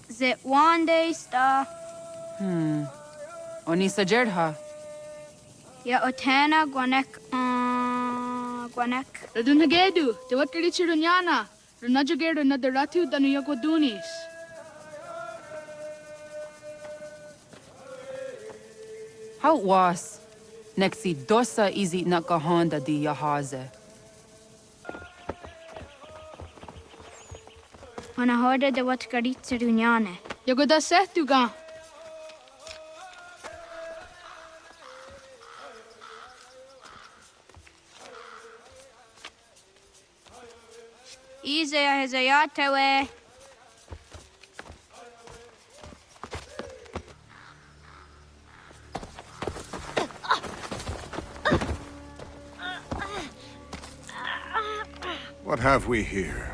Ze one day sta. Oni sajerha. Ya otena gwanek gwanek. Radun hagedu, te wat kalichi runyana. Runajagedu na daratu danu yagodunis. How was? Nexi dosa izi nakahanda di yahaze. Wana hoda de wat kalichi runyane. Yagoda sehtuga. Ize ya hezayatewe. What have we here?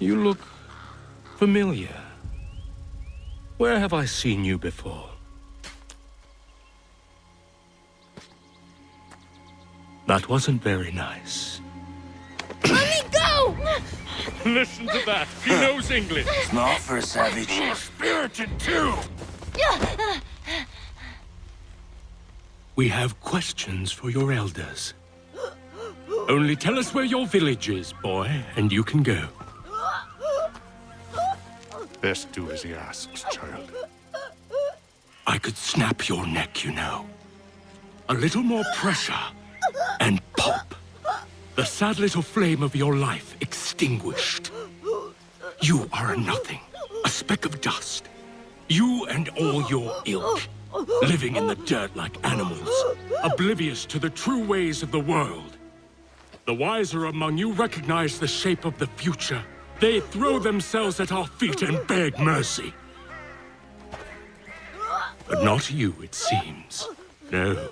You look familiar. Where have I seen you before? That wasn't very nice. Let me go! Listen to that. He knows English. It's not for a savage. You're spirited too! We have questions for your elders. Only tell us where your village is, boy, and you can go. Best do as he asks, child. I could snap your neck, you know. A little more pressure, and pop. The sad little flame of your life extinguished. You are a nothing, a speck of dust. You and all your ilk, living in the dirt like animals, oblivious to the true ways of the world. The wiser among you recognize the shape of the future. They throw themselves at our feet and beg mercy. But not you, it seems. No.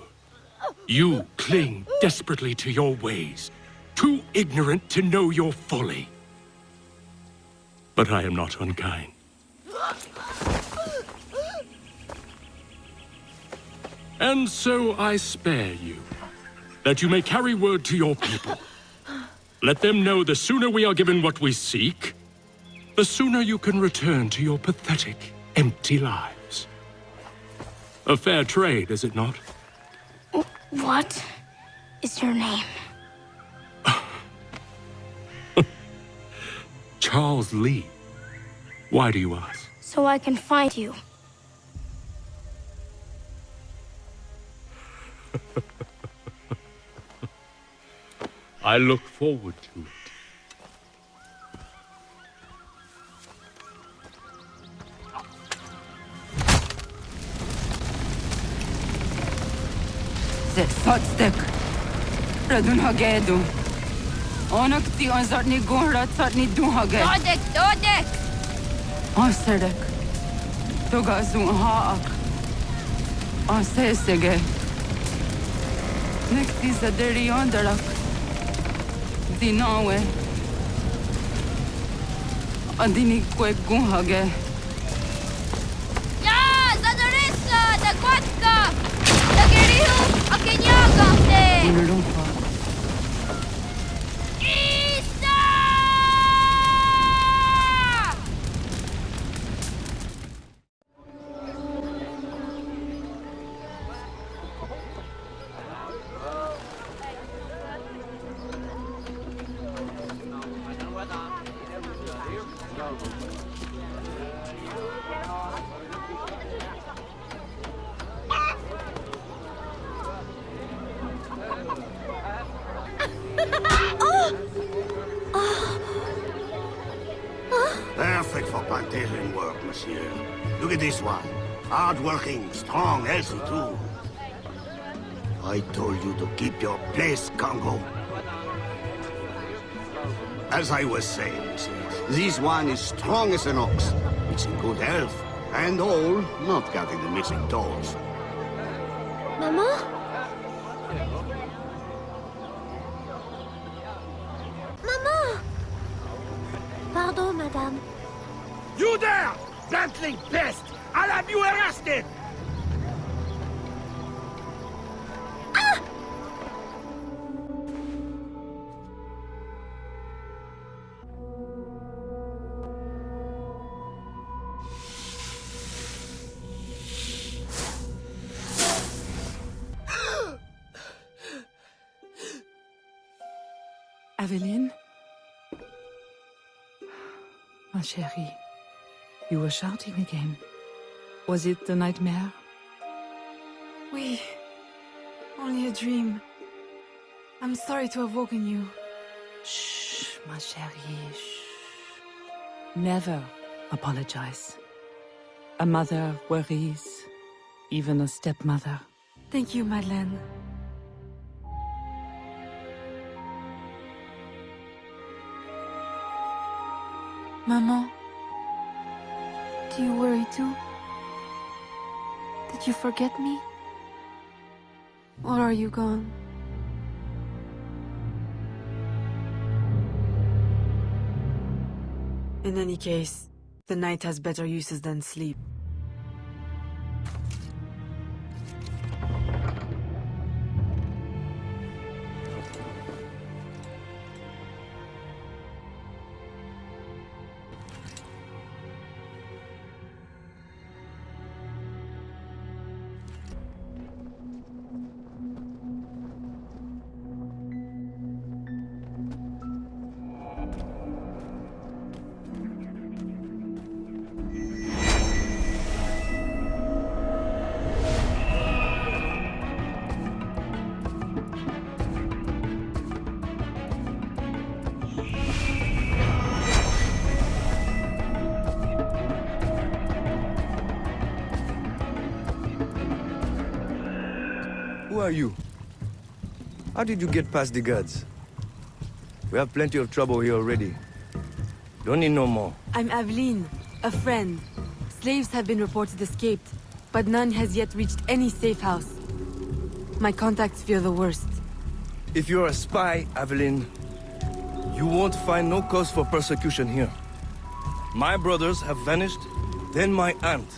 You cling desperately to your ways, too ignorant to know your folly. But I am not unkind. And so I spare you, that you may carry word to your people. Let them know the sooner we are given what we seek, the sooner you can return to your pathetic, empty lives. A fair trade, is it not? What is your name? Charles Lee. Why do you ask? So I can find you. I look forward to it. Zet fatstek. Radun hagedu. Onak ti on zartni gunrat zartni dun hage. Dodek! Anserek. Togazun haak. Ansesege. Nekti zaderi ondarak. Dinawe. Adini kwek gun hage. Ya! Zadarissa! Dagwatka! Dagirihu! Akinyagante! Inulumpa. Isa! Perfect for plantation work, monsieur. Look at this one. Hard-working, strong, healthy too. I told you to keep your place, Congo. As I was saying, monsieur, this one is strong as an ox. It's in good health, and all, not counting the missing toes. Mama? madame. You there! Bantling pest! I'll have you arrested! Aveline? Ma chérie, you were shouting again. Was it the nightmare? Oui. Only a dream. I'm sorry to have woken you. Shh, ma chérie, shh. Never apologize. A mother worries, even a stepmother. Thank you, Madeleine. Maman, do you worry too? Did you forget me? Or are you gone? In any case, the night has better uses than sleep. Who are you? How did you get past the guards? We have plenty of trouble here already. Don't need no more. I'm Aveline, a friend. Slaves have been reported escaped, but none has yet reached any safe house. My contacts fear the worst. If you're a spy, Aveline, you won't find no cause for persecution here. My brothers have vanished, then my aunt.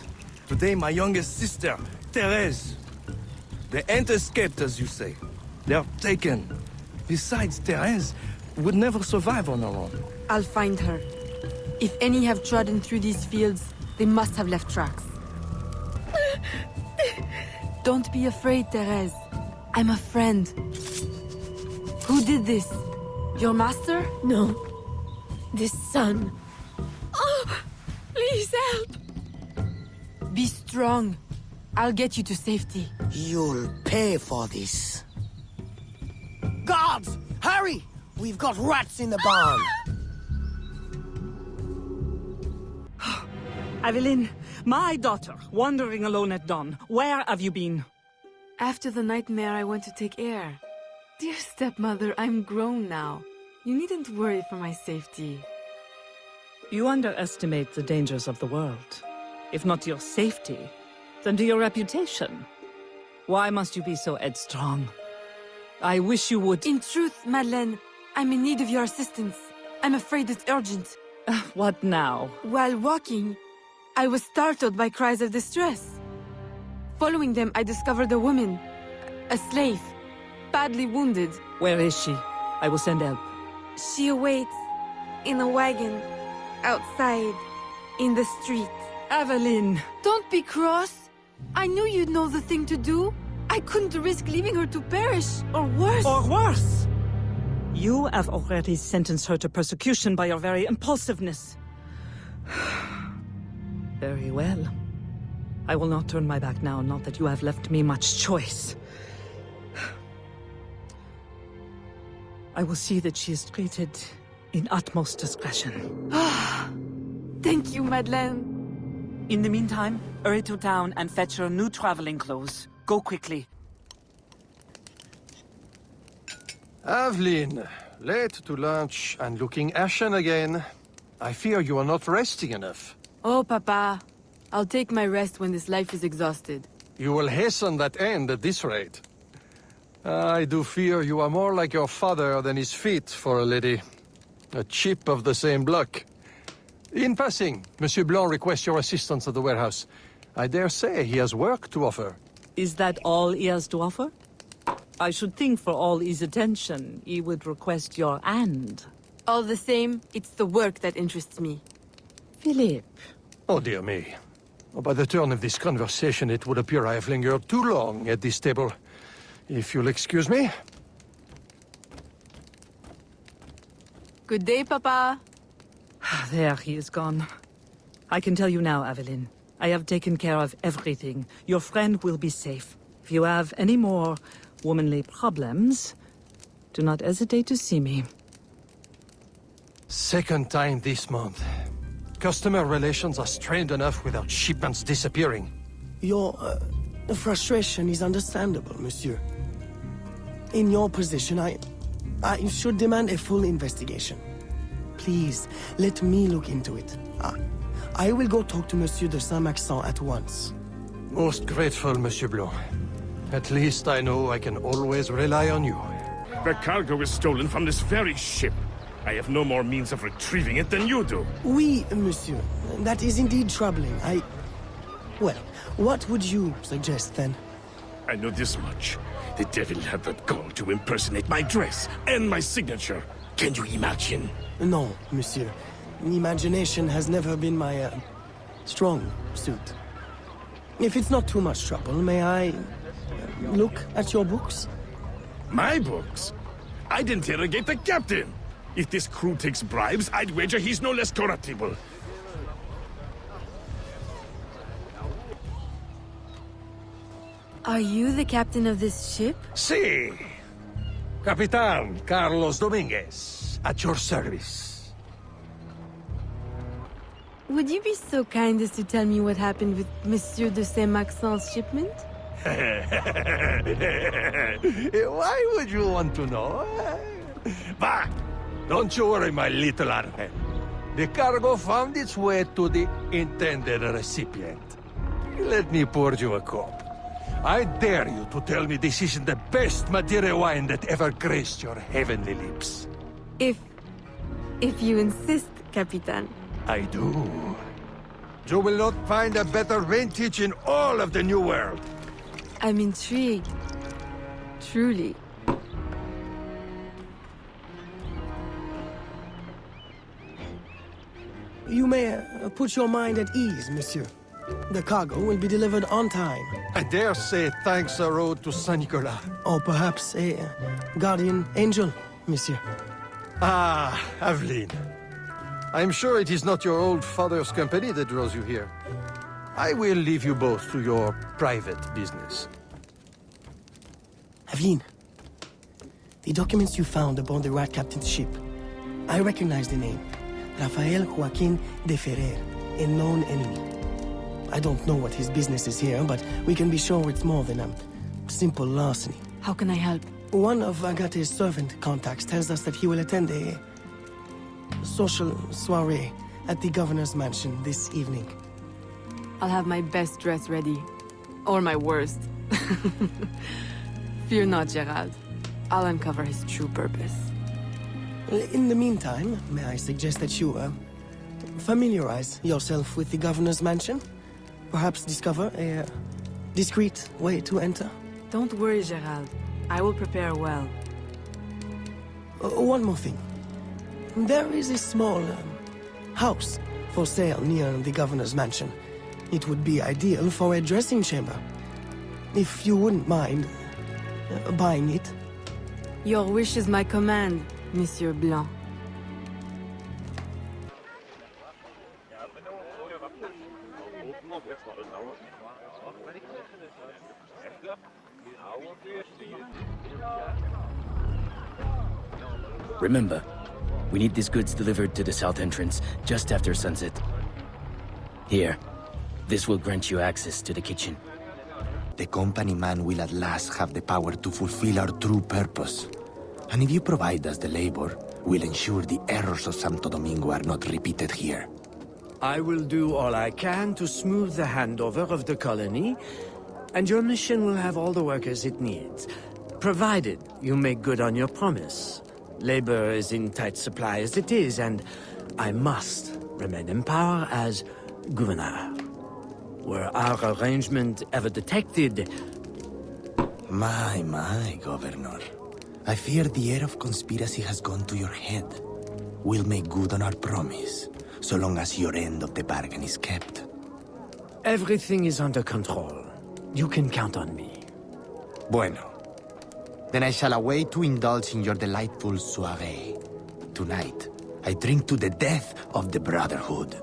Today my youngest sister, Therese. They ain't escaped, as you say. They're taken. Besides, Therese would never survive on her own. I'll find her. If any have trodden through these fields, they must have left tracks. Don't be afraid, Therese. I'm a friend. Who did this? Your master? No. This son. Oh, please help! Be strong. I'll get you to safety. You'll pay for this. Guards! Hurry! We've got rats in the barn! Aveline, my daughter, wandering alone at dawn. Where have you been? After the nightmare, I went to take air. Dear stepmother, I'm grown now. You needn't worry for my safety. You underestimate the dangers of the world. If not your safety, then to your reputation. Why must you be so headstrong? I wish you would— In truth, Madeleine, I'm in need of your assistance. I'm afraid it's urgent. What now? While walking, I was startled by cries of distress. Following them, I discovered a woman, a slave, badly wounded. Where is she? I will send help. She awaits in a wagon, outside, in the street. Aveline! Don't be cross. I knew you'd know the thing to do. I couldn't risk leaving her to perish, or worse. Or worse! You have already sentenced her to persecution by your very impulsiveness. Very well. I will not turn my back now, not that you have left me much choice. I will see that she is treated in utmost discretion. Thank you, Madeleine. In the meantime, hurry to town and fetch her new traveling clothes. Go quickly. Aveline, late to lunch and looking ashen again. I fear you are not resting enough. Oh, Papa. I'll take my rest when this life is exhausted. You will hasten that end at this rate. I do fear you are more like your father than is fit for a lady. A chip of the same block. In passing, Monsieur Blanc requests your assistance at the warehouse. I dare say he has work to offer. Is that all he has to offer? I should think for all his attention, he would request your hand. All the same, it's the work that interests me. Philippe. Oh, dear me. By the turn of this conversation, it would appear I have lingered too long at this table. If you'll excuse me. Good day, Papa. There, he is gone. I can tell you now, Aveline. I have taken care of everything. Your friend will be safe. If you have any more womanly problems, do not hesitate to see me. Second time this month. Customer relations are strained enough without shipments disappearing. Your frustration is understandable, monsieur. In your position, I should demand a full investigation. Please, let me look into it. I will go talk to Monsieur de Saint-Maxent at once. Most grateful, Monsieur Blanc. At least I know I can always rely on you. The cargo was stolen from this very ship. I have no more means of retrieving it than you do. Oui, monsieur. That is indeed troubling. Well, what would you suggest, then? I know this much. The devil had the gall to impersonate my dress and my signature. Can you imagine? No, monsieur. Imagination has never been my, strong suit. If it's not too much trouble, may I look at your books? My books? I'd interrogate the captain. If this crew takes bribes, I'd wager he's no less corruptible. Are you the captain of this ship? Si! Capitan Carlos Dominguez, at your service. Would you be so kind as to tell me what happened with Monsieur de Saint-Maxent's shipment? Why would you want to know? Bah! Don't you worry, my little Armel. The cargo found its way to the intended recipient. Let me pour you a cup. I dare you to tell me this isn't the best Madeira wine that ever graced your heavenly lips. If you insist, Capitan. I do. You will not find a better vintage in all of the New World. I'm intrigued. Truly. You may put your mind at ease, monsieur. The cargo will be delivered on time. I dare say thanks are owed to Saint Nicolas. Or perhaps a guardian angel, monsieur. Ah, Aveline. I'm sure it is not your old father's company that draws you here. I will leave you both to your private business. Aveline, the documents you found aboard the Rat Captain's ship. I recognize the name. Rafael Joaquin de Ferrer, a known enemy. I don't know what his business is here, but we can be sure it's more than a simple larceny. How can I help? One of Agate's servant contacts tells us that he will attend a social soiree at the governor's mansion this evening. I'll have my best dress ready. Or my worst. Fear not, Gerald. I'll uncover his true purpose. In the meantime, may I suggest that you, familiarize yourself with the governor's mansion? Perhaps discover a discreet way to enter? Don't worry, Gerald. I will prepare well. One more thing. There is a small house for sale near the governor's mansion. It would be ideal for a dressing chamber. If you wouldn't mind buying it. Your wish is my command, Monsieur Blanc. Remember, we need these goods delivered to the south entrance just after sunset. Here, this will grant you access to the kitchen. The company man will at last have the power to fulfill our true purpose. And if you provide us the labor, we'll ensure the errors of Santo Domingo are not repeated here. I will do all I can to smooth the handover of the colony, and your mission will have all the workers it needs, provided you make good on your promise. Labor is in tight supply as it is, and I must remain in power as governor. Were our arrangement ever detected? My, Governor. I fear the air of conspiracy has gone to your head. We'll make good on our promise, so long as your end of the bargain is kept. Everything is under control. You can count on me. Bueno. Then I shall await to indulge in your delightful soiree. Tonight, I drink to the death of the Brotherhood.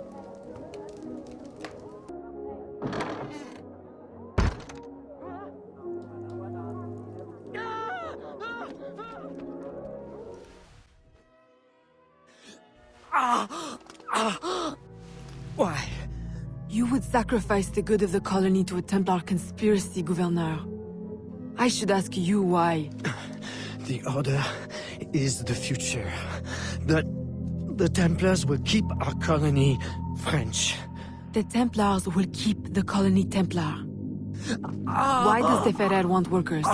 Why? You would sacrifice the good of the colony to a Templar conspiracy, Gouverneur. I should ask you why. The Order is the future. The Templars will keep our colony French. The Templars will keep the colony Templar. Why does the Ferrer want workers?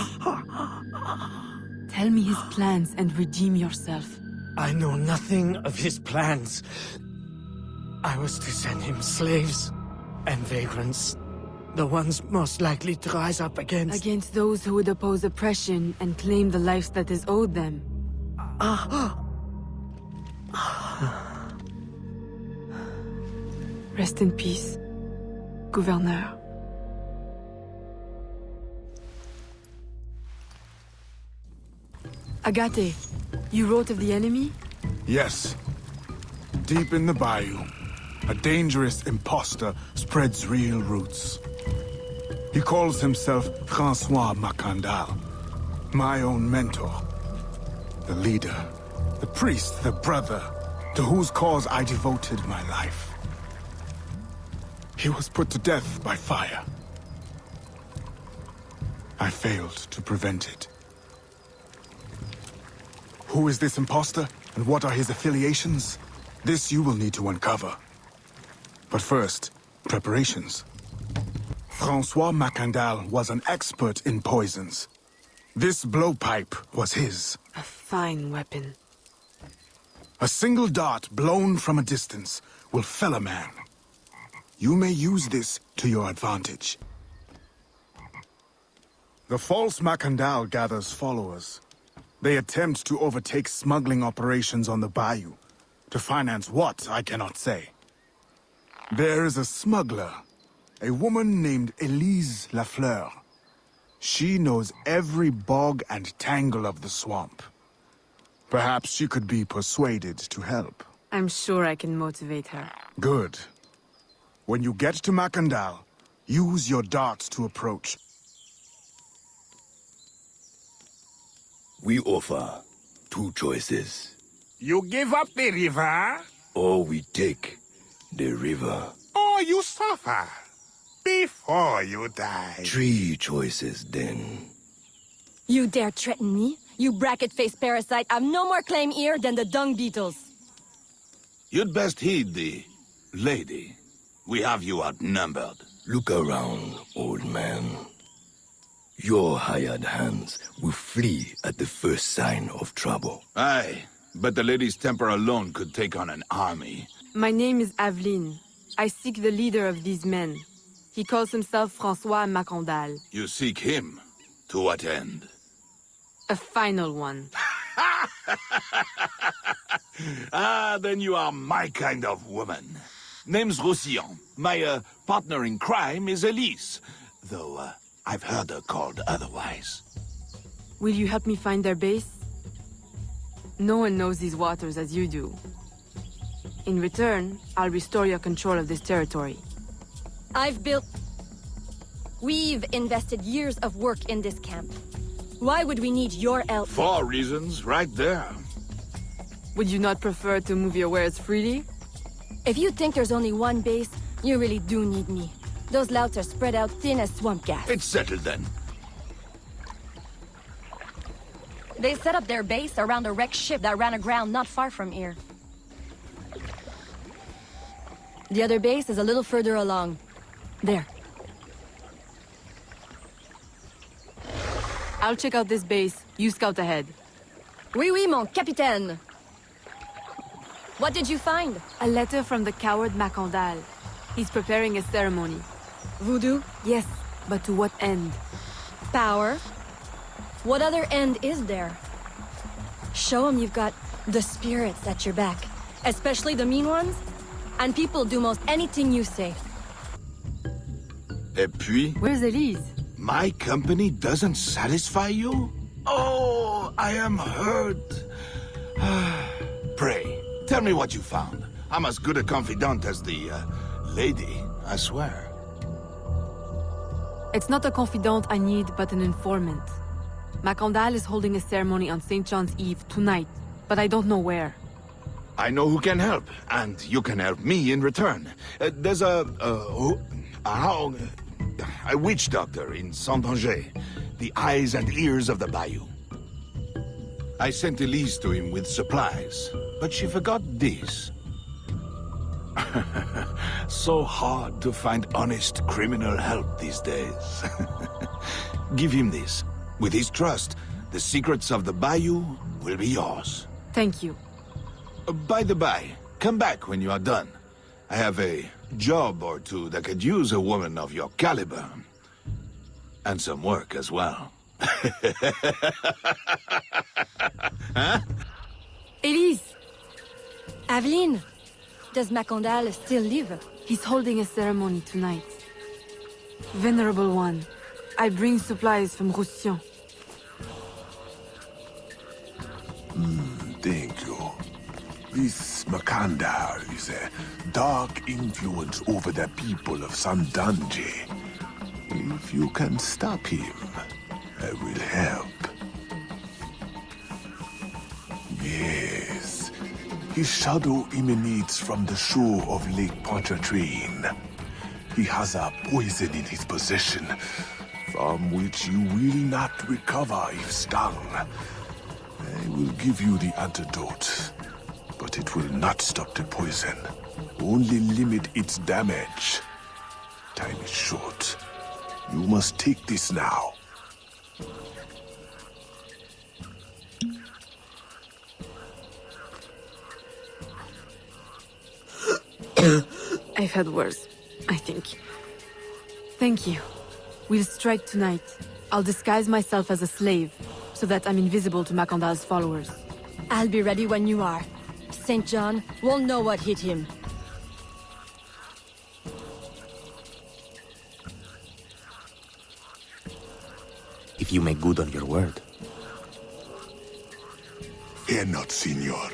Tell me his plans and redeem yourself. I know nothing of his plans. I was to send him slaves and vagrants. The ones most likely to rise up against... Against those who would oppose oppression and claim the life that is owed them. Rest in peace, Gouverneur. Agate, you wrote of the enemy? Yes. Deep in the bayou, a dangerous imposter spreads real roots. He calls himself Francois Macandal, my own mentor. The leader, the priest, the brother, to whose cause I devoted my life. He was put to death by fire. I failed to prevent it. Who is this imposter, and what are his affiliations? This you will need to uncover. But first, preparations. Francois Macandal was an expert in poisons. This blowpipe was his. A fine weapon. A single dart blown from a distance will fell a man. You may use this to your advantage. The false Macandal gathers followers. They attempt to overtake smuggling operations on the bayou. To finance what, I cannot say. There is a smuggler, a woman named Elise Lafleur. She knows every bog and tangle of the swamp. Perhaps she could be persuaded to help. I'm sure I can motivate her. Good. When you get to Macandal, use your darts to approach. We offer two choices. You give up the river? Or we take the river. Or you suffer before you die. Three choices, then. You dare threaten me? You bracket-faced parasite! I've no more claim here than the dung beetles! You'd best heed the lady. We have you outnumbered. Look around, old man. Your hired hands will flee at the first sign of trouble. Aye, but the lady's temper alone could take on an army. My name is Aveline. I seek the leader of these men. He calls himself Francois Macandal. You seek him? To what end? A final one. Ah, then you are my kind of woman. Name's Roussillon. My partner in crime is Elise. Though, I've heard her called otherwise. Will you help me find their base? No one knows these waters as you do. In return, I'll restore your control of this territory. We've invested years of work in this camp. Why would we need your help? 4 reasons, right there. Would you not prefer to move your wares freely? If you think there's only one base, you really do need me. Those louts are spread out thin as swamp gas. It's settled then. They set up their base around a wrecked ship that ran aground not far from here. The other base is a little further along. There. I'll check out this base. You scout ahead. Oui, oui, mon capitaine. What did you find? A letter from the coward Macandal. He's preparing a ceremony. Voodoo? Yes, but to what end? Power? What other end is there? Show him you've got the spirits at your back. Especially the mean ones. And people do most anything you say. Et puis? Where's Elise? My company doesn't satisfy you? Oh, I am hurt. Pray, tell me what you found. I'm as good a confidant as the, lady, I swear. It's not a confidant I need, but an informant. Macandal is holding a ceremony on St. John's Eve tonight, but I don't know where. I know who can help, and you can help me in return. There's a witch doctor in Saint-Anger, the eyes and ears of the bayou. I sent Elise to him with supplies, but she forgot this. So hard to find honest criminal help these days. Give him this. With his trust, the secrets of the bayou will be yours. Thank you. By the by, come back when you are done. I have a job or two that could use a woman of your caliber. And some work as well. Huh? Elise! Aveline! Does Macandal still live? He's holding a ceremony tonight. Venerable One, I bring supplies from Roussillon. Thank you. This Macandal is a dark influence over the people of Sandange. If you can stop him, I will help. Yes. His shadow emanates from the shore of Lake Pontchartrain. He has a poison in his possession, from which you will not recover if stung. I will give you the antidote, but it will not stop the poison. Only limit its damage. Time is short. You must take this now. I've had worse, I think. Thank you. We'll strike tonight. I'll disguise myself as a slave, so that I'm invisible to Macandal's followers. I'll be ready when you are. St. John will know what hit him. If you make good on your word. Fear not, Signor.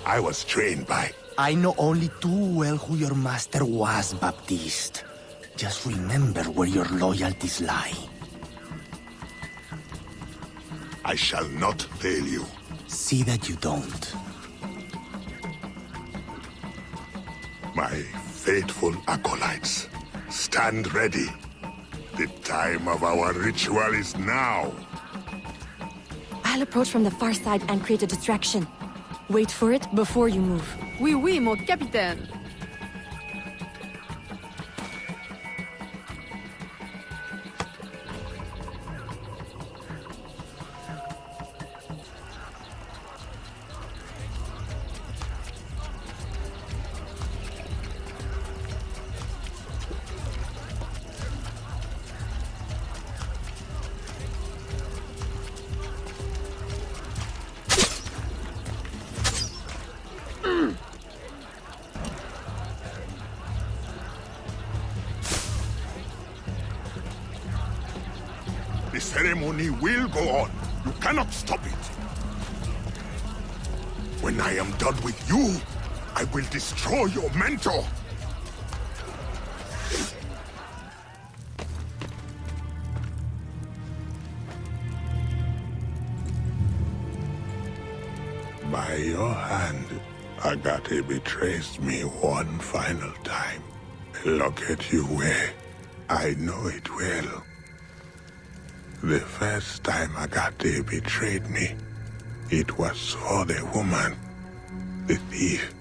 I was trained by... I know only too well who your master was, Baptiste. Just remember where your loyalties lie. I shall not fail you. See that you don't. My faithful acolytes, stand ready. The time of our ritual is now. I'll approach from the far side and create a distraction. Wait for it before you move. Oui, oui, mon capitaine. The ceremony will go on. You cannot stop it. When I am done with you, I will destroy your mentor. By your hand, Agate betrays me one final time. Look at you where I know it well. The first time Agate betrayed me, it was for the woman, the thief.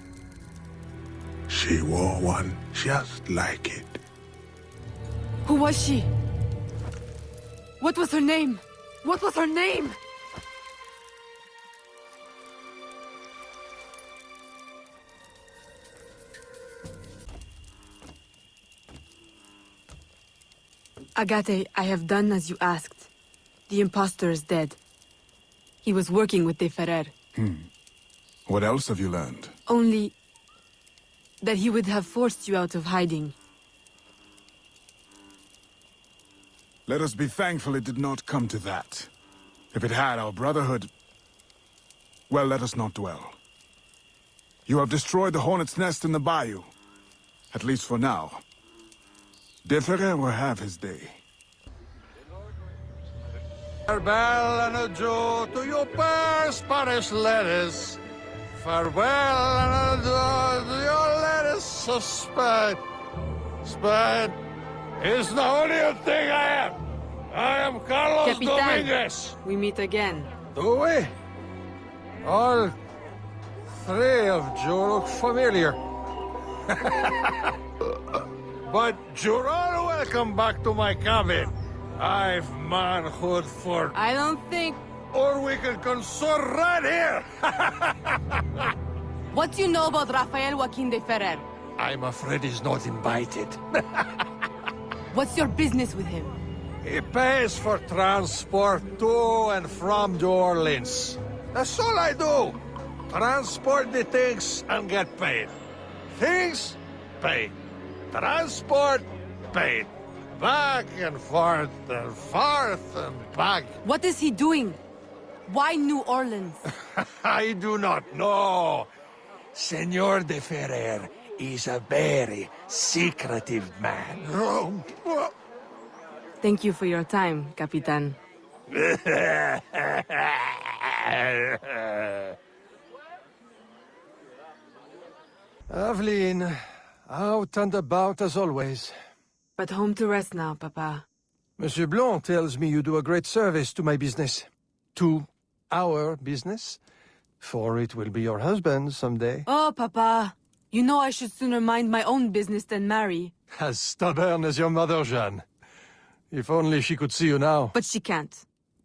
She wore one just like it. Who was she? What was her name? What was her name? Agate, I have done as you asked. The impostor is dead. He was working with De Ferrer. What else have you learned? Only that he would have forced you out of hiding. Let us be thankful it did not come to that. If it had, our brotherhood... Well, let us not dwell. You have destroyed the hornet's nest in the bayou. At least for now. De Ferrer will have his day. Farewell and adieu to your fair Spanish ladies. Farewell and adieu to your ladies of Spain. Spain is the only thing I am. I am Carlos Capitan, Dominguez. we meet again. Do we? All three of you look familiar. But you're all welcome back to my cabin. I've manhood for... I don't think... Or we can consort right here! What do you know about Rafael Joaquin de Ferrer? I'm afraid he's not invited. What's your business with him? He pays for transport to and from New Orleans. That's all I do. Transport the things and get paid. Things, paid. Transport, paid. Back and forth and back. What is he doing? Why New Orleans? I do not know. Senor de Ferrer is a very secretive man. Thank you for your time, Capitan. Aveline, out and about as always. But home to rest now, Papa. Monsieur Blanc tells me you do a great service to my business. To our business. For it will be your husband someday. Oh, Papa. You know I should sooner mind my own business than marry. As stubborn as your mother, Jeanne. If only she could see you now. But she can't.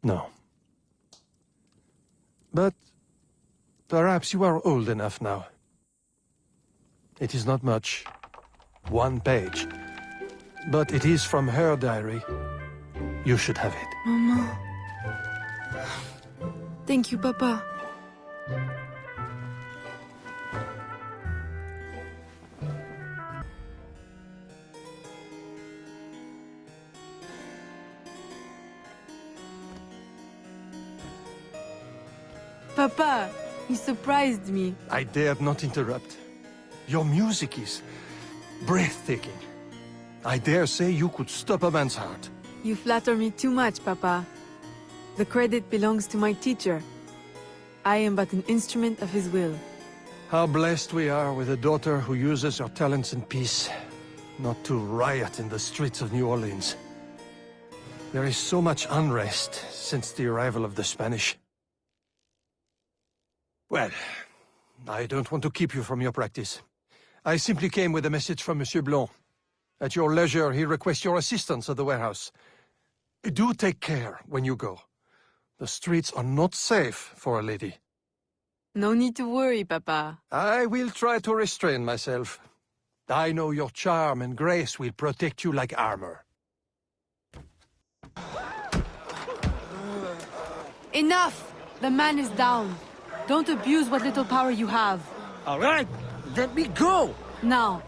No. But perhaps you are old enough now. It is not much. 1 page. But it is from her diary. You should have it. Mama. Thank you, Papa. Papa, you surprised me. I dared not interrupt. Your music is breathtaking. I dare say you could stop a man's heart. You flatter me too much, Papa. The credit belongs to my teacher. I am but an instrument of his will. How blessed we are with a daughter who uses her talents in peace, not to riot in the streets of New Orleans. There is so much unrest since the arrival of the Spanish. Well, I don't want to keep you from your practice. I simply came with a message from Monsieur Blanc. At your leisure, he requests your assistance at the warehouse. Do take care when you go. The streets are not safe for a lady. No need to worry, Papa. I will try to restrain myself. I know your charm and grace will protect you like armor. Enough! The man is down. Don't abuse what little power you have. All right, let me go! Now,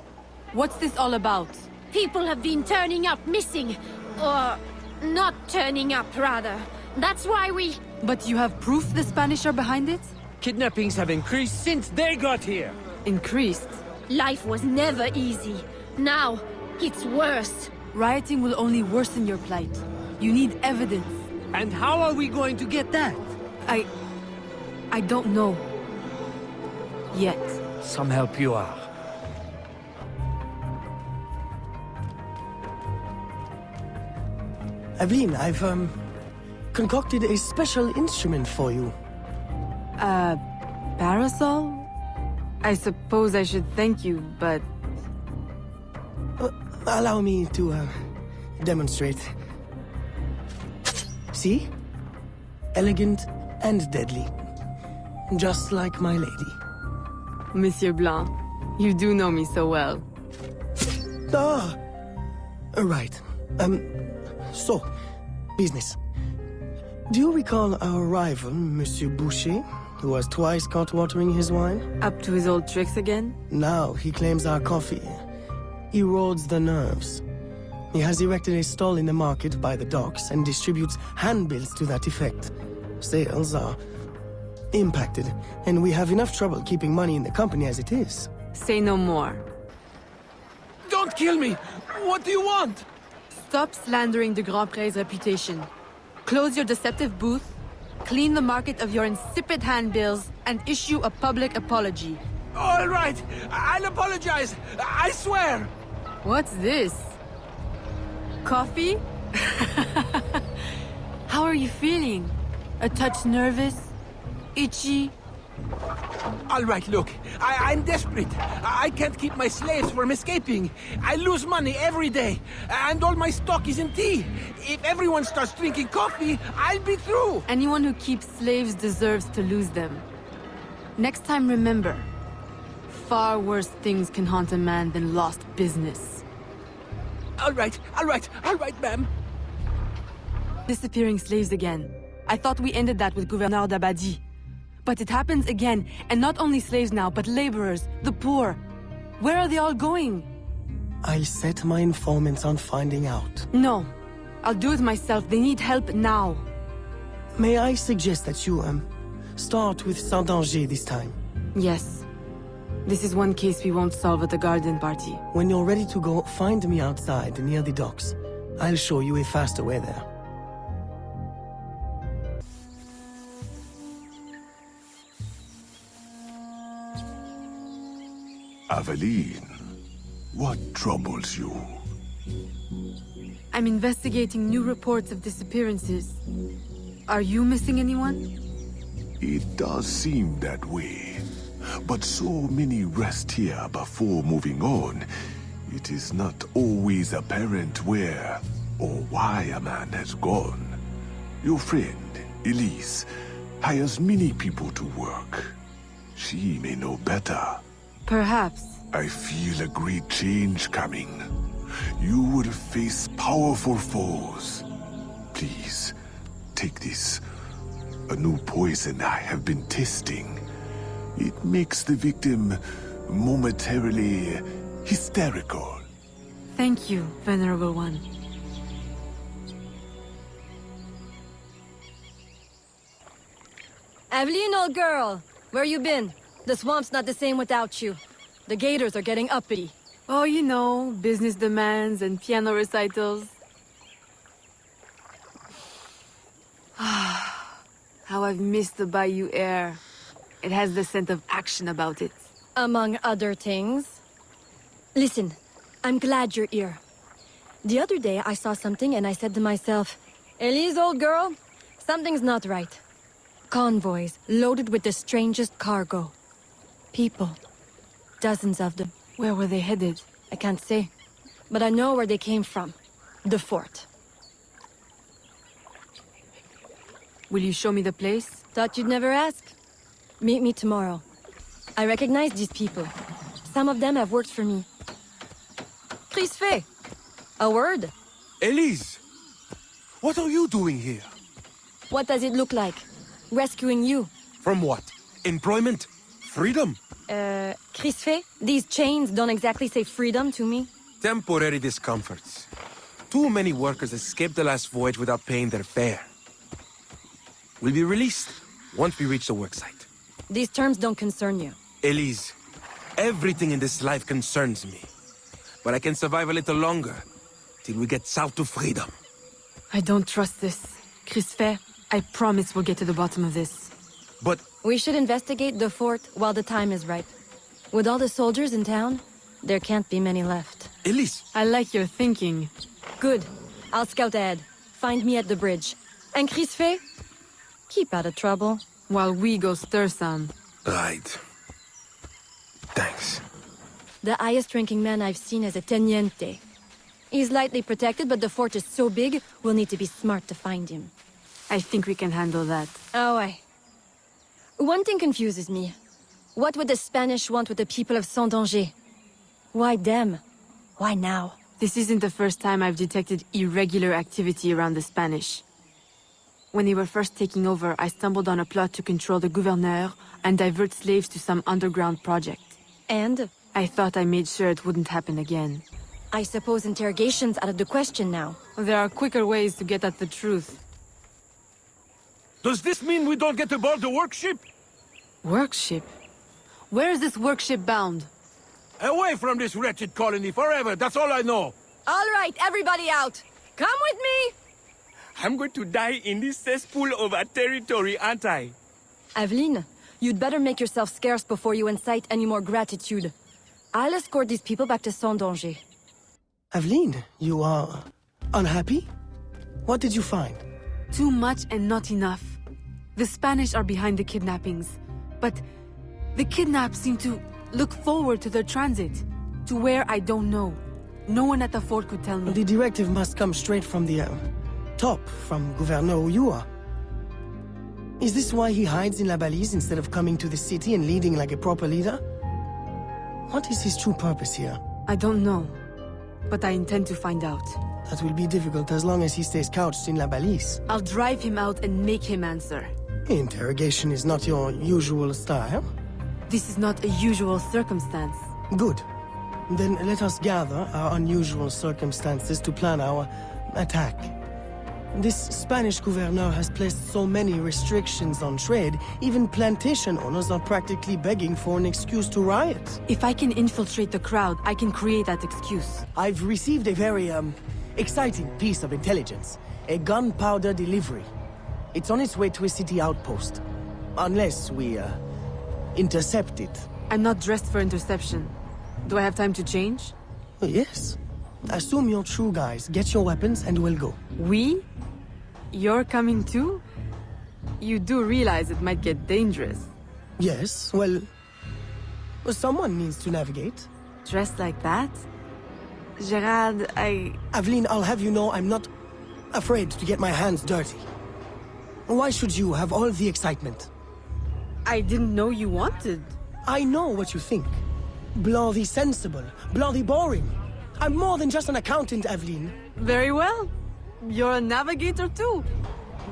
what's this all about? People have been turning up missing. Or not turning up, rather. That's why we... But you have proof the Spanish are behind it? Kidnappings have increased since they got here. Increased? Life was never easy. Now, it's worse. Rioting will only worsen your plight. You need evidence. And how are we going to get that? I don't know. Yet. Some help you are. Aveline, I've, concocted a special instrument for you. Parasol? I suppose I should thank you, but... Allow me to, demonstrate. See? Elegant and deadly. Just like my lady. Monsieur Blanc, you do know me so well. Ah! Right. So, business. Do you recall our rival, Monsieur Boucher, who was twice caught watering his wine? Up to his old tricks again? Now he claims our coffee erodes the nerves. He has erected a stall in the market by the docks and distributes handbills to that effect. Sales are impacted, and we have enough trouble keeping money in the company as it is. Say no more. Don't kill me! What do you want? Stop slandering the Grand Prix's reputation. Close your deceptive booth, clean the market of your insipid handbills, and issue a public apology. All right, I'll apologize. I swear. What's this? Coffee? How are you feeling? A touch nervous? Itchy? All right, look, I'm desperate. I can't keep my slaves from escaping. I lose money every day, and all my stock is in tea. If everyone starts drinking coffee, I'll be through. Anyone who keeps slaves deserves to lose them. Next time, remember, far worse things can haunt a man than lost business. All right, ma'am. Disappearing slaves again. I thought we ended that with Gouverneur d'Abadie. But it happens again, and not only slaves now, but laborers, the poor. Where are they all going? I'll set my informants on finding out. No. I'll do it myself. They need help now. May I suggest that you, start with Saint-Danger this time? Yes. This is one case we won't solve at the garden party. When you're ready to go, find me outside near the docks. I'll show you a faster way there. Aveline, what troubles you? I'm investigating new reports of disappearances. Are you missing anyone? It does seem that way. But so many rest here before moving on. It is not always apparent where or why a man has gone. Your friend, Elise, hires many people to work. She may know better. Perhaps. I feel a great change coming. You will face powerful foes. Please, take this. A new poison I have been testing. It makes the victim momentarily hysterical. Thank you, Venerable One. Aveline, old girl, where you been? The swamp's not the same without you. The gators are getting uppity. Oh, you know, business demands and piano recitals. How I've missed the Bayou air. It has the scent of action about it. Among other things. Listen, I'm glad you're here. The other day I saw something and I said to myself, Elise, old girl, something's not right. Convoys loaded with the strangest cargo. People. Dozens of them. Where were they headed? I can't say. But I know where they came from. The fort. Will you show me the place? Thought you'd never ask. Meet me tomorrow. I recognize these people. Some of them have worked for me. Crisfé! A word? Elise! What are you doing here? What does it look like? Rescuing you. From what? Employment? Freedom? Crisfé, these chains don't exactly say freedom to me. Temporary discomforts. Too many workers escaped the last voyage without paying their fare. We'll be released once we reach the worksite. These terms don't concern you. Elise, everything in this life concerns me. But I can survive a little longer, till we get south to freedom. I don't trust this. Crisfé, I promise we'll get to the bottom of this. But... We should investigate the fort while the time is ripe. With all the soldiers in town, there can't be many left. Elise! I like your thinking. Good. I'll scout ahead. Find me at the bridge. And Crisfé? Keep out of trouble. While we go stir some. Right. Thanks. The highest-ranking man I've seen is a teniente. He's lightly protected, but the fort is so big, we'll need to be smart to find him. I think we can handle that. Oh, aye. One thing confuses me. What would the Spanish want with the people of Saint-Danger? Why them? Why now? This isn't the first time I've detected irregular activity around the Spanish. When they were first taking over, I stumbled on a plot to control the gouverneur and divert slaves to some underground project. And? I thought I made sure it wouldn't happen again. I suppose interrogation's out of the question now. There are quicker ways to get at the truth. Does this mean we don't get aboard the workship? Workship? Where is this workship bound? Away from this wretched colony forever, that's all I know. All right, everybody out! Come with me! I'm going to die in this cesspool of a territory, aren't I? Aveline, you'd better make yourself scarce before you incite any more gratitude. I'll escort these people back to Saint-Danger. Aveline, you are unhappy? What did you find? Too much and not enough. The Spanish are behind the kidnappings, but the kidnapped seem to look forward to their transit, to where I don't know. No one at the fort could tell me. The directive must come straight from the top, from Gouverneur Ulloa. Is this why he hides in La Balise instead of coming to the city and leading like a proper leader? What is his true purpose here? I don't know, but I intend to find out. That will be difficult as long as he stays couched in La Balise. I'll drive him out and make him answer. Interrogation is not your usual style. This is not a usual circumstance. Good. Then let us gather our unusual circumstances to plan our attack. This Spanish gouverneur has placed so many restrictions on trade, even plantation owners are practically begging for an excuse to riot. If I can infiltrate the crowd, I can create that excuse. I've received a very, exciting piece of intelligence. A gunpowder delivery. It's on its way to a city outpost. Unless we, intercept it. I'm not dressed for interception. Do I have time to change? Oh, yes. Assume you're true guys, get your weapons, and we'll go. We? You're coming too? You do realize it might get dangerous. Yes, well, someone needs to navigate. Dressed like that? Gerard, Aveline, I'll have you know I'm not afraid to get my hands dirty. Why should you have all the excitement? I didn't know you wanted. I know what you think. Bloody sensible, bloody boring. I'm more than just an accountant, Aveline. Very well. You're a navigator too.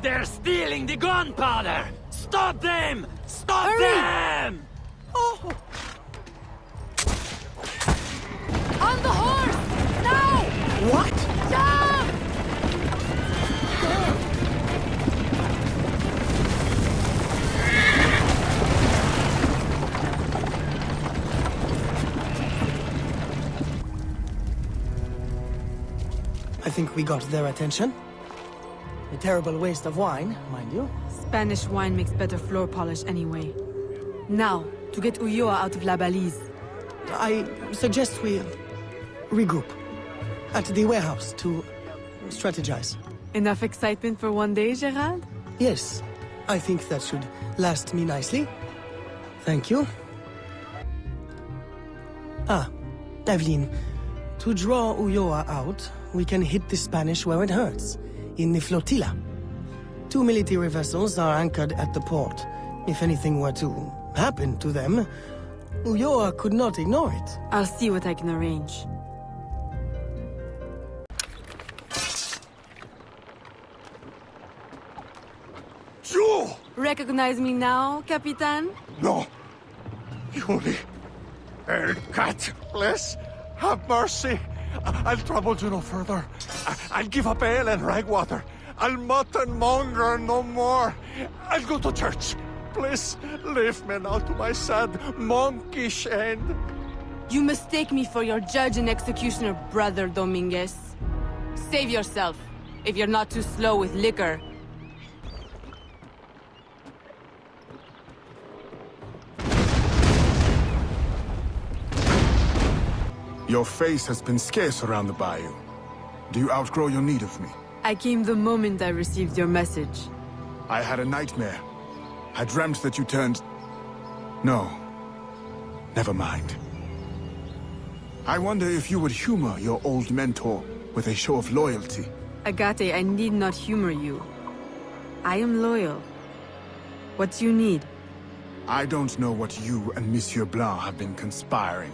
They're stealing the gunpowder! Stop them! Stop them! Oh! On the horse! Now! What? Jump! I think we got their attention. A terrible waste of wine, mind you. Spanish wine makes better floor polish anyway. Now, to get Ulloa out of La Balise. I suggest we regroup at the warehouse to strategize. Enough excitement for one day, Gerard? Yes, I think that should last me nicely. Thank you. Aveline, to draw Ulloa out, we can hit the Spanish where it hurts, in the flotilla. 2 military vessels are anchored at the port. If anything were to happen to them, Ulloa could not ignore it. I'll see what I can arrange. You! Recognize me now, Capitan? No. Yuli. El Cat, bless. Have mercy. I'll trouble you no further. I'll give up ale and ragwater. I'll mutton monger no more. I'll go to church. Please, leave me now to my sad, monkish end. You mistake me for your judge and executioner, Brother Dominguez. Save yourself, if you're not too slow with liquor. Your face has been scarce around the bayou. Do you outgrow your need of me? I came the moment I received your message. I had a nightmare. I dreamt that you turned... No. Never mind. I wonder if you would humor your old mentor with a show of loyalty. Agate, I need not humor you. I am loyal. What do you need? I don't know what you and Monsieur Blanc have been conspiring,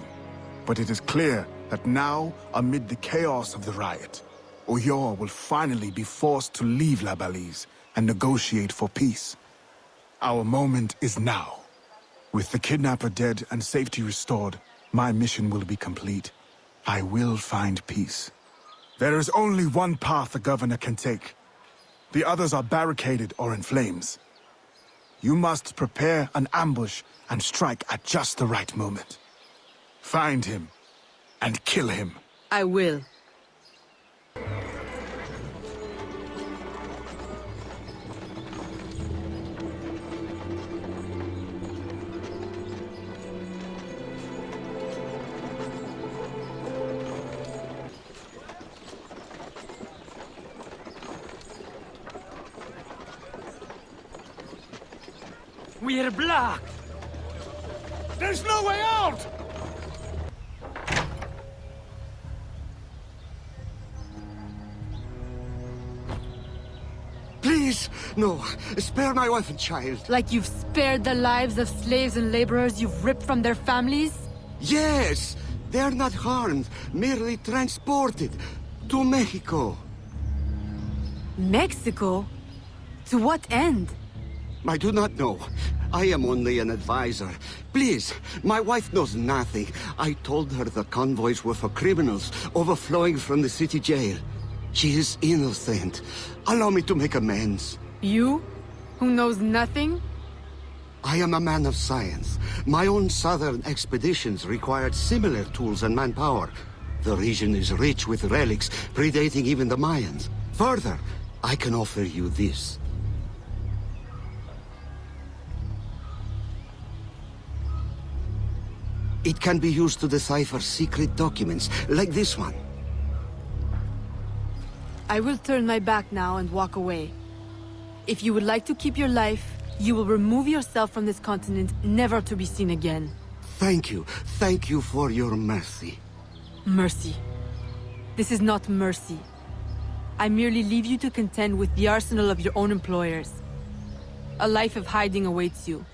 but it is clear that now, amid the chaos of the riot, Oyor will finally be forced to leave La Balise and negotiate for peace. Our moment is now. With the kidnapper dead and safety restored, my mission will be complete. I will find peace. There is only one path the governor can take. The others are barricaded or in flames. You must prepare an ambush and strike at just the right moment. Find him and kill him. I will. We're blocked! There's no way out! Please, no. Spare my wife and child. Like you've spared the lives of slaves and laborers you've ripped from their families? Yes! They're not harmed, merely transported to Mexico. Mexico? To what end? I do not know. I am only an advisor. Please, my wife knows nothing. I told her the convoys were for criminals overflowing from the city jail. She is innocent. Allow me to make amends. You? Who knows nothing? I am a man of science. My own southern expeditions required similar tools and manpower. The region is rich with relics predating even the Mayans. Further, I can offer you this. It can be used to decipher secret documents, like this one. I will turn my back now and walk away. If you would like to keep your life, you will remove yourself from this continent, never to be seen again. Thank you. Thank you for your mercy. Mercy. This is not mercy. I merely leave you to contend with the arsenal of your own employers. A life of hiding awaits you.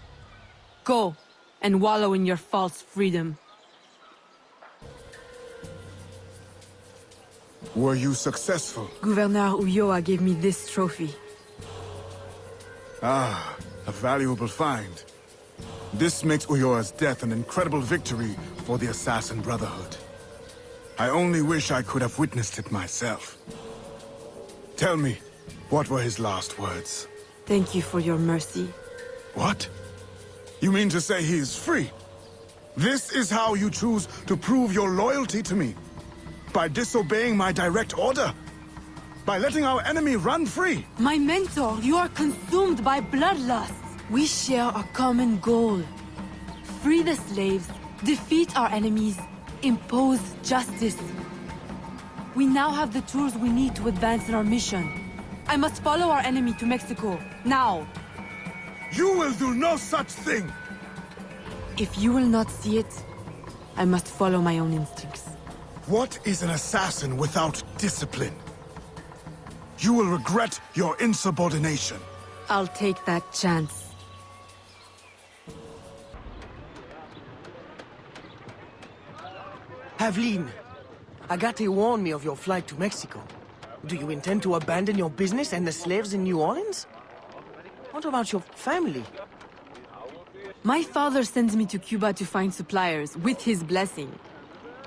Go, and wallow in your false freedom. Were you successful? Gouverneur Ulloa gave me this trophy. Ah, a valuable find. This makes Ulloa's death an incredible victory for the Assassin Brotherhood. I only wish I could have witnessed it myself. Tell me, what were his last words? Thank you for your mercy. What? You mean to say he is free? This is how you choose to prove your loyalty to me? By disobeying my direct order? By letting our enemy run free? My mentor, you are consumed by bloodlust. We share a common goal. Free the slaves, defeat our enemies, impose justice. We now have the tools we need to advance in our mission. I must follow our enemy to Mexico, now. You will do no such thing! If you will not see it, I must follow my own instincts. What is an assassin without discipline? You will regret your insubordination. I'll take that chance. Aveline, Agate warned me of your flight to Mexico. Do you intend to abandon your business and the slaves in New Orleans? What about your family? My father sends me to Cuba to find suppliers, with his blessing.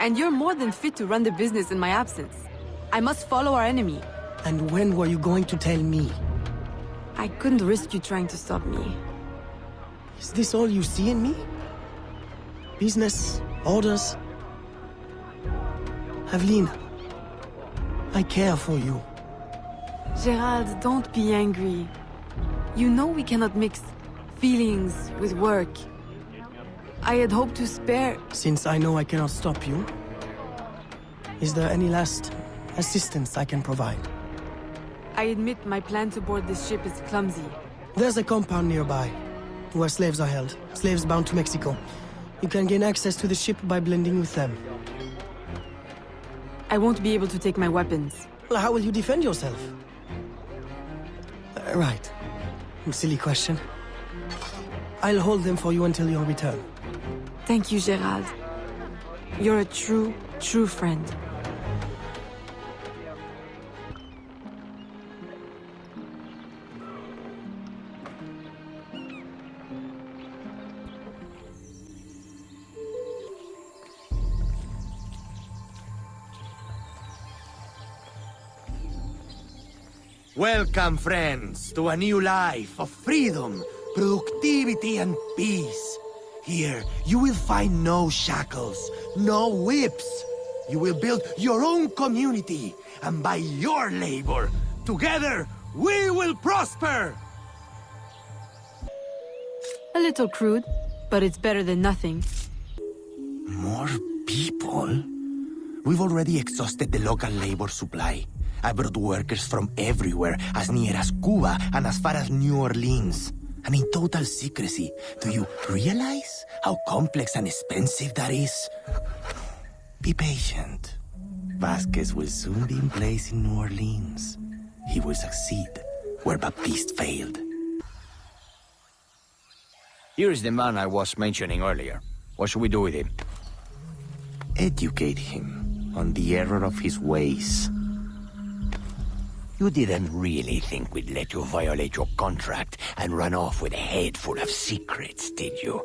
And you're more than fit to run the business in my absence. I must follow our enemy. And when were you going to tell me? I couldn't risk you trying to stop me. Is this all you see in me? Business? Orders? Aveline, I care for you. Gerald, don't be angry. You know we cannot mix feelings with work. I had hoped to spare... Since I know I cannot stop you, is there any last assistance I can provide? I admit my plan to board this ship is clumsy. There's a compound nearby, where slaves are held. Slaves bound to Mexico. You can gain access to the ship by blending with them. I won't be able to take my weapons. Well, how will you defend yourself? Right. Silly question. I'll hold them for you until your return. Thank you, Gerald. You're a true True friend. Welcome, friends, to a new life of freedom, productivity, and peace. Here, you will find no shackles, no whips. You will build your own community, and by your labor, together, we will prosper! A little crude, but it's better than nothing. More people? We've already exhausted the local labor supply. I brought workers from everywhere, as near as Cuba and as far as New Orleans. And in total secrecy. Do you realize how complex and expensive that is? Be patient. Vasquez will soon be in place in New Orleans. He will succeed where Baptiste failed. Here is the man I was mentioning earlier. What should we do with him? Educate him on the error of his ways. You didn't really think we'd let you violate your contract and run off with a head full of secrets, did you?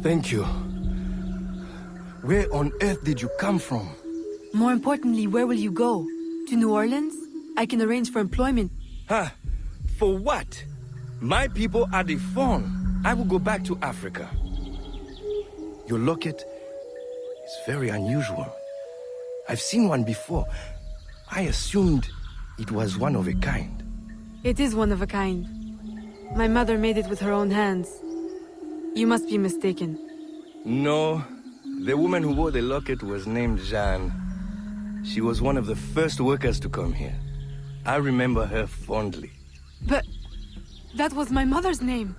Thank you. Where on earth did you come from? More importantly, where will you go? To New Orleans? I can arrange for employment. Huh? For what? My people are the Fawn. I will go back to Africa. Your locket is very unusual. I've seen one before. I assumed it was one of a kind. It is one of a kind. My mother made it with her own hands. You must be mistaken. No. The woman who wore the locket was named Jeanne. She was one of the first workers to come here. I remember her fondly. But that was my mother's name.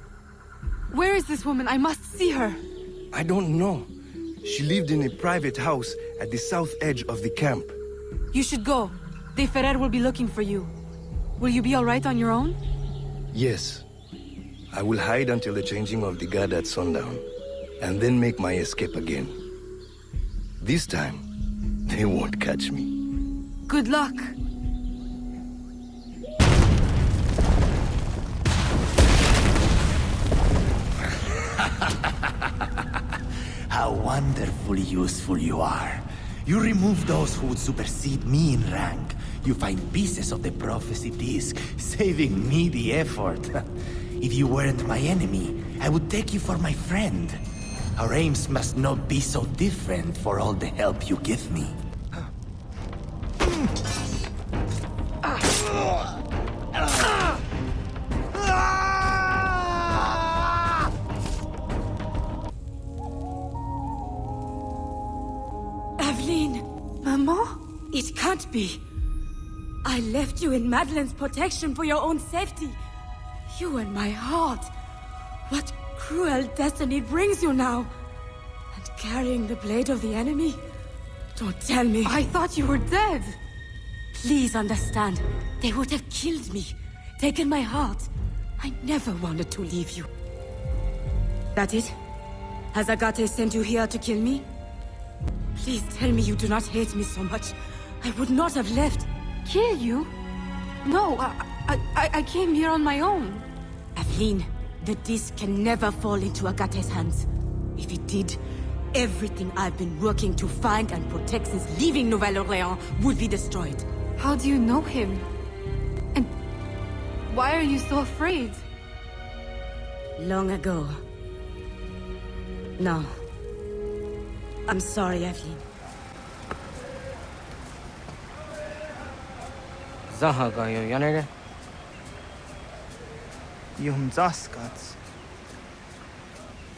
Where is this woman? I must see her. I don't know. She lived in a private house at the south edge of the camp. You should go. De Ferrer will be looking for you. Will you be all right on your own? Yes. I will hide until the changing of the guard at sundown, and then make my escape again. This time, they won't catch me. Good luck. How wonderfully useful you are. You remove those who would supersede me in rank. You find pieces of the prophecy disc, saving me the effort. If you weren't my enemy, I would take you for my friend. Our aims must not be so different for all the help you give me. Aveline! Maman? It can't be. I left you in Madeleine's protection for your own safety. You and my heart. What cruel destiny brings you now? And carrying the blade of the enemy? Don't tell me. I thought you were dead. Please understand. They would have killed me, taken my heart. I never wanted to leave you. That it? Has Agate sent you here to kill me? Please tell me you do not hate me so much. I would not have left. Kill you? No, I came here on my own. Aveline, the disc can never fall into Agate's hands. If it did, everything I've been working to find and protect since leaving Nouvelle-Orléans would be destroyed. How do you know him? And why are you so afraid? Long ago. No. I'm sorry, Aveline. Zahaga yanere. Yum zaskats.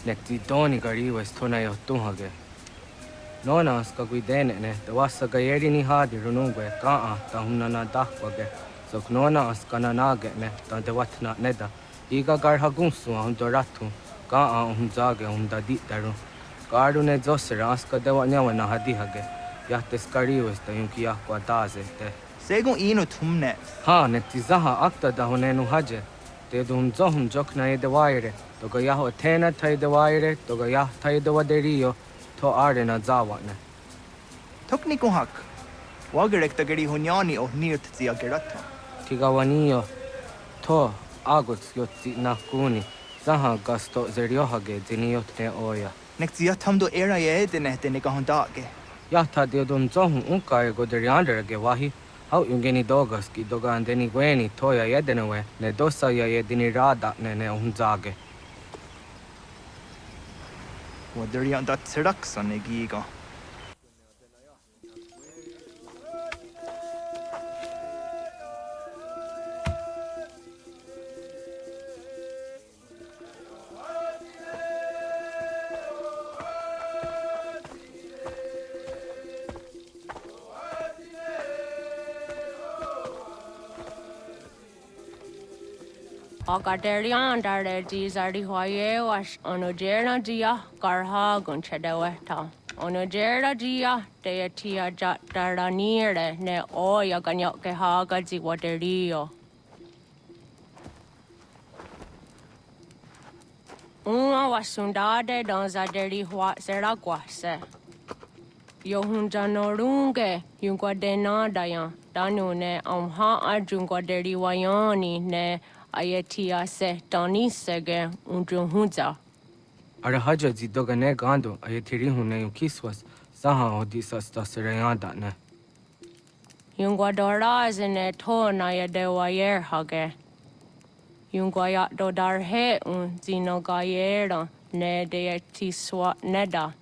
Nekti doni gari was tonayo tunhage. Nona skagwidene ne the wasa gayeri ni hadi runungwe kaa tahunana dahwage. So knona askananage ne the watna neda. Iga gar hagunsu on doratu. Ga on zage on dadi daru. Gardune zosera aska dewa nyawana hadihage. Yahtes karius da yunki yahwa daze te. Segun inu tumne. Ha netizaha akta da honenu haje. Te dum zohum jokna de waire. Toga yaho tena tai de waire. Toga yah tai de waderio. To arena zawane. Tokni kuhak. Wagerek da geri hunyani o nirt zia gerata. Tigawanio. To agots yotzi nakuni. Zaha gasto zeriohage diniotne oya. Nek zia tamdo era ye dene dene kahondage. Yahta de dum zohum unka go deriandere wahi. How yungeni dogas ki dogan deni gweni toya yedenewe ne dosa ya yedini rada ne unzage. Waderian dat seraksa ne giga. Agaderian dare dizari hoye was onojera dia garha gunchedeweta. Onojera dia deatia jataranire ne oya ganyoke haga ziwaderio. Una wasundade donzaderi hua seraguase. Yohunjanorunge yungwadena dayan danune amha ajungwaderi wayani ne Ayatia se Dani sege unjunhuza. Arahaja zidogane gando ayatiri hune yukiswas saha odisas taserayanda ne. Yungwadora zene to na yadewa yer hage. Yungwaya dodar he un zinogayera ne deeti swa neda.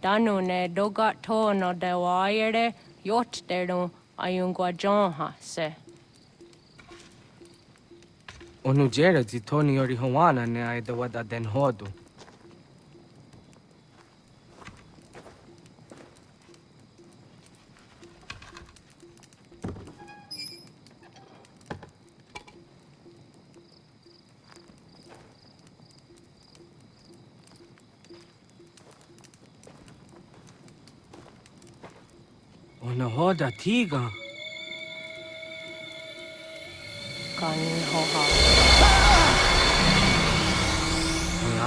Danu ne doga to no dewa yere yot deru ayungwa jonha se. Onujera zitoni yori hawana ne aidawada den hodu. Ona hoda tiga. Kanin hoha.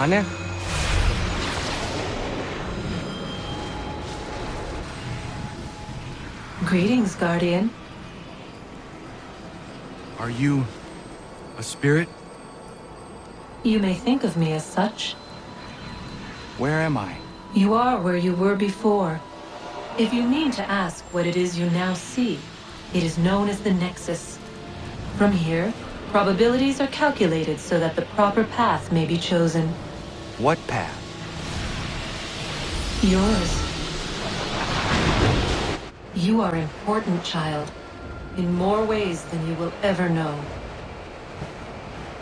Ane? Greetings, Guardian. Are you a spirit? You may think of me as such. Where am I? You are where you were before. If you mean to ask what it is you now see, it is known as the Nexus. From here, probabilities are calculated so that the proper path may be chosen. What path? Yours. You are important, child, in more ways than you will ever know.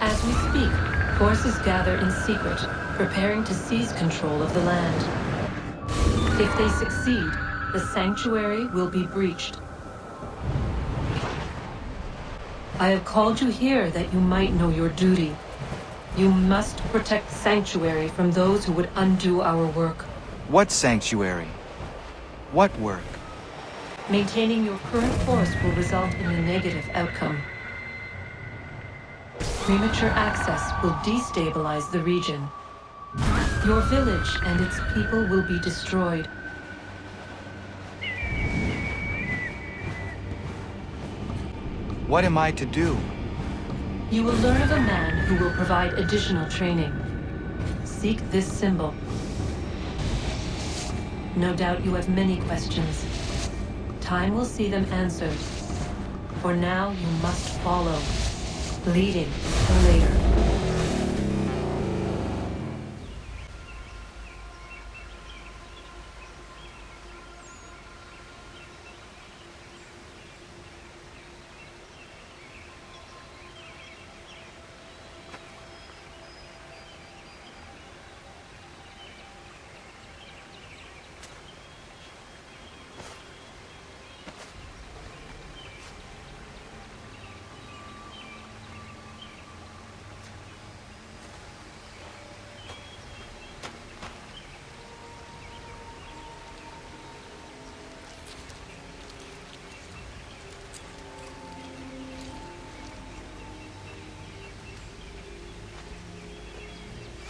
As we speak, forces gather in secret, preparing to seize control of the land. If they succeed, the sanctuary will be breached. I have called you here that you might know your duty. You must protect Sanctuary from those who would undo our work. What sanctuary? What work? Maintaining your current force will result in a negative outcome. Premature access will destabilize the region. Your village and its people will be destroyed. What am I to do? You will learn of a man who will provide additional training. Seek this symbol. No doubt you have many questions. Time will see them answered. For now, you must follow, leading for later.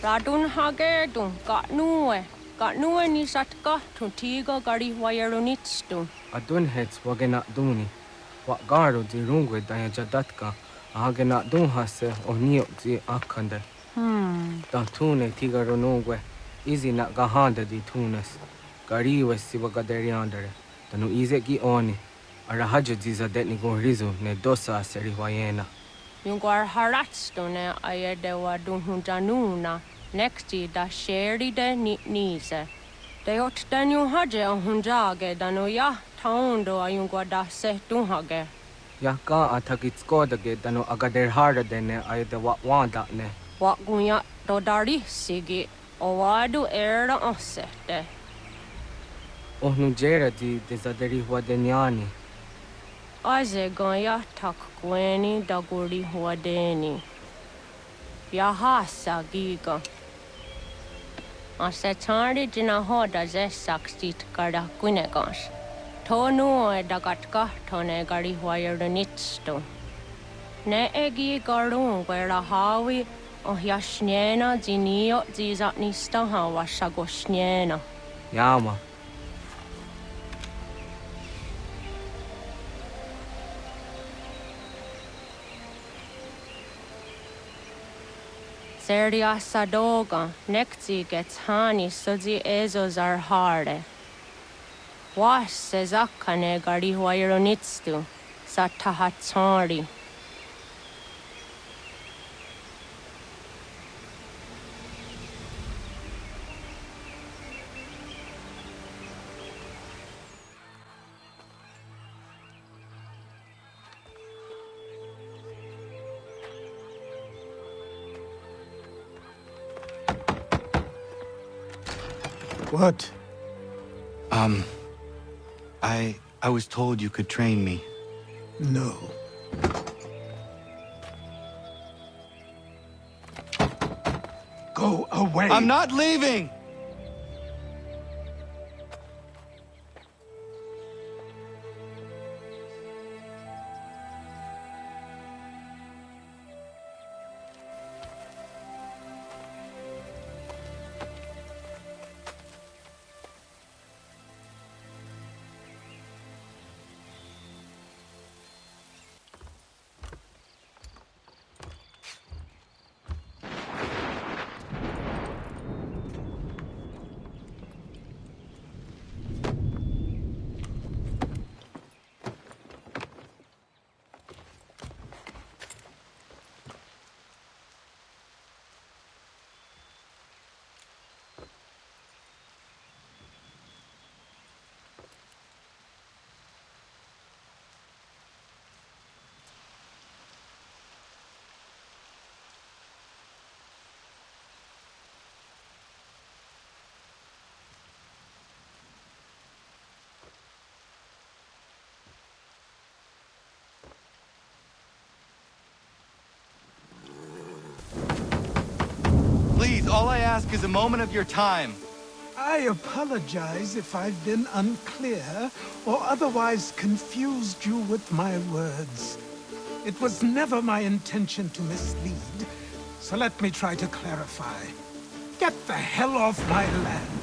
Radun hagedun, got nue ni satka, tuntiga gari wayerunitstu. Adun hets wagena duni. What garo di rungwe daya jadatka, ahagena dun hase o niok di akande. Da tune tiga ronungwe, easy na gahanda di tunes. Gari was siwagaderiandere, tanu ize gi oni. Arahajo diza detni rizu ne dosa seri wayena. Yungar haratstu ne ayede wadun hunjanuna, nexti da sheri de nise. De ot danu haje on hunjage danu ya taundo ayungwa da se dunhage. Ya ka atakitskodige danu agader harda dene ayede wanda ne. Wat gunya do dari sigi, o wadu era osete. Ohnu jera di dezaderi wadenyani. Aze goya tak gweni daguri huadeni. Yahasa giga. Ase tari jina hoda ze sakstit kada kunegas. Tonu e dagatka tone gari huayernitsto. Ne egi garun gwera hawi o yashnena zinio zizatnista hawa shagoshnena. Yama. Serdia sadoga, nekti gets hani suzi ezos are harde. Was sezakane gari huayronitstu, satahatsari. What? I was told you could train me. No. Go away! I'm not leaving! Please, all I ask is a moment of your time. I apologize if I've been unclear or otherwise confused you with my words. It was never my intention to mislead, so let me try to clarify. Get the hell off my land.